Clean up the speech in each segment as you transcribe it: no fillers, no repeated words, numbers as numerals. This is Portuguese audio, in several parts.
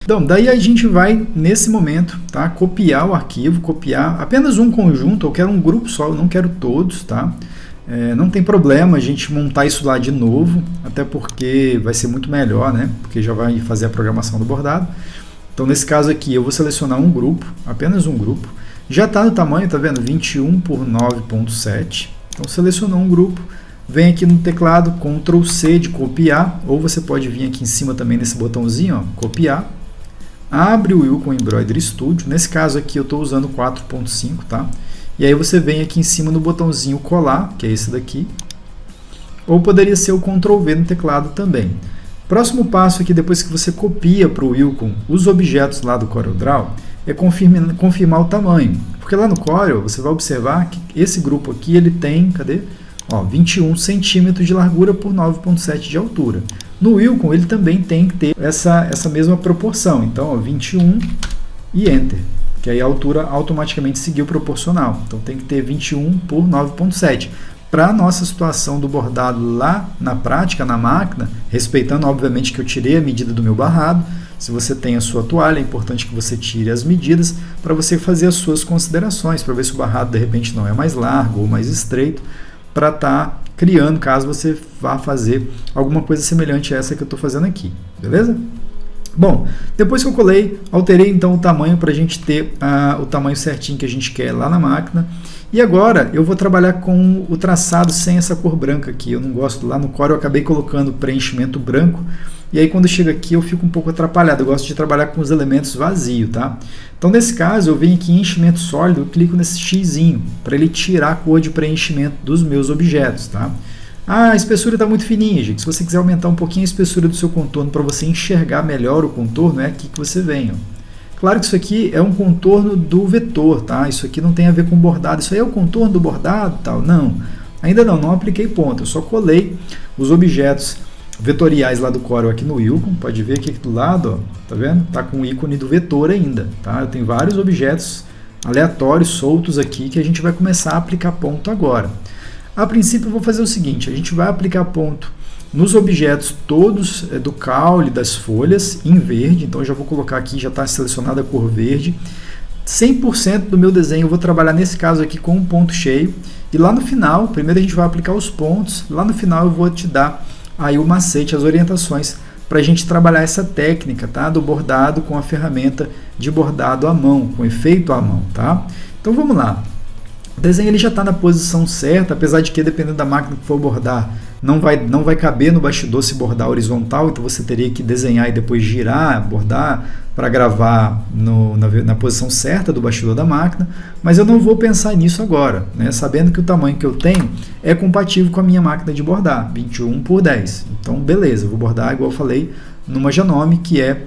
Então, daí a gente vai, nesse momento, tá, copiar o arquivo, copiar apenas um conjunto, eu quero um grupo só, eu não quero todos, tá? Não tem problema a gente montar isso lá de novo, até porque vai ser muito melhor, né? Porque já vai fazer a programação do bordado. Então, nesse caso aqui, eu vou selecionar um grupo, apenas um grupo. Já está no tamanho, tá vendo? 21 por 9.7. Então, selecionou um grupo, vem aqui no teclado, Ctrl C de copiar, ou você pode vir aqui em cima também nesse botãozinho, ó, copiar. Abre o Wilcon Embroidery Studio. Nesse caso aqui, eu estou usando 4.5, tá? E aí você vem aqui em cima no botãozinho colar, que é esse daqui, ou poderia ser o Ctrl V no teclado também. Próximo passo aqui, depois que você copia para o Wilcon os objetos lá do CorelDRAW, é confirmar o tamanho. Porque lá no Corel, você vai observar que esse grupo aqui, ele tem, cadê? Ó, 21 centímetros de largura por 9.7 de altura. No Wilcon, ele também tem que ter essa mesma proporção. Então, ó, 21 e Enter. Que aí a altura automaticamente seguiu proporcional. Então tem que ter 21 por 9.7. Para a nossa situação do bordado lá na prática, na máquina, respeitando obviamente que eu tirei a medida do meu barrado, se você tem a sua toalha, é importante que você tire as medidas para você fazer as suas considerações, para ver se o barrado de repente não é mais largo ou mais estreito, para estar criando, caso você vá fazer alguma coisa semelhante a essa que eu estou fazendo aqui, beleza? Bom, depois que eu colei, alterei então o tamanho para a gente ter o tamanho certinho que a gente quer lá na máquina. E agora eu vou trabalhar com o traçado sem essa cor branca aqui. Eu não gosto, lá no Corel eu acabei colocando preenchimento branco. E aí quando chega aqui eu fico um pouco atrapalhado. Eu gosto de trabalhar com os elementos vazios, tá? Então nesse caso eu venho aqui em enchimento sólido, eu clico nesse xizinho para ele tirar a cor de preenchimento dos meus objetos, tá? Ah, a espessura está muito fininha, gente. Se você quiser aumentar um pouquinho a espessura do seu contorno para você enxergar melhor o contorno, é aqui que você vem. Ó. Claro que isso aqui é um contorno do vetor, tá? Isso aqui não tem a ver com bordado. Isso aí é o contorno do bordado e tal. Não, ainda não apliquei ponto. Eu só colei os objetos vetoriais lá do Corel aqui no Wilcon. Pode ver aqui do lado, ó, tá vendo? Tá com o ícone do vetor ainda, tá? Eu tenho vários objetos aleatórios, soltos aqui, que a gente vai começar a aplicar ponto agora. A princípio eu vou fazer o seguinte, a gente vai aplicar ponto nos objetos todos do caule das folhas em verde, então eu já vou colocar aqui, já está selecionada a cor verde. 100% do meu desenho eu vou trabalhar nesse caso aqui com um ponto cheio, e lá no final, primeiro a gente vai aplicar os pontos, lá no final eu vou te dar aí o macete, as orientações, para a gente trabalhar essa técnica, tá? Do bordado com a ferramenta de bordado à mão, com efeito à mão, tá? Então vamos lá. O desenho ele já está na posição certa, apesar de que, dependendo da máquina que for bordar, não vai caber no bastidor se bordar horizontal, então você teria que desenhar e depois girar, bordar, para gravar na posição certa do bastidor da máquina, mas eu não vou pensar nisso agora, né? Sabendo que o tamanho que eu tenho é compatível com a minha máquina de bordar, 21 por 10. Então, beleza, eu vou bordar, igual eu falei, numa Janome, que é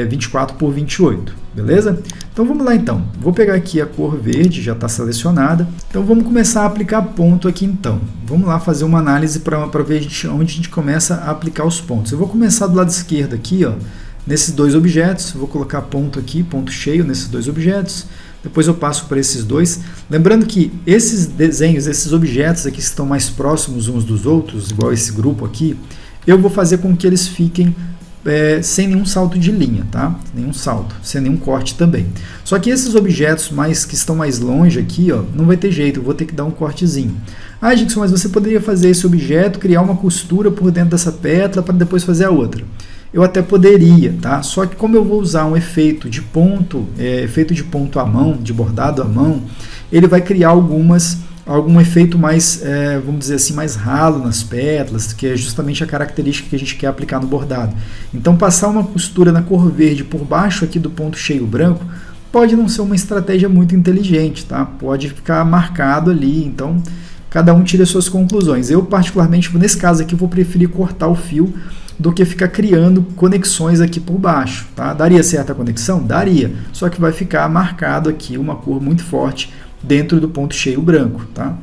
24 por 28, beleza? Então vamos lá então, vou pegar aqui a cor verde, já está selecionada, então vamos começar a aplicar ponto aqui então. Vamos lá fazer uma análise para ver onde a gente começa a aplicar os pontos. Eu vou começar do lado esquerdo aqui, ó, nesses dois objetos, vou colocar ponto aqui, ponto cheio nesses dois objetos, depois eu passo para esses dois. Lembrando que esses desenhos, esses objetos aqui que estão mais próximos uns dos outros, igual esse grupo aqui, eu vou fazer com que eles fiquem sem nenhum salto de linha, tá? Nenhum salto, sem nenhum corte também. Só que esses objetos que estão mais longe aqui, ó, não vai ter jeito, eu vou ter que dar um cortezinho. Ah, Gixson, mas você poderia fazer esse objeto, criar uma costura por dentro dessa pétala para depois fazer a outra. Eu até poderia, tá? Só que como eu vou usar um efeito de ponto à mão, de bordado à mão, ele vai criar algum efeito mais, vamos dizer assim, mais ralo nas pétalas, que é justamente a característica que a gente quer aplicar no bordado. Então, passar uma costura na cor verde por baixo aqui do ponto cheio branco pode não ser uma estratégia muito inteligente, tá? Pode ficar marcado ali, então cada um tira suas conclusões. Eu, particularmente, nesse caso aqui, vou preferir cortar o fio do que ficar criando conexões aqui por baixo, tá? Daria certa conexão? Daria, só que vai ficar marcado aqui uma cor muito forte dentro do ponto cheio branco, tá?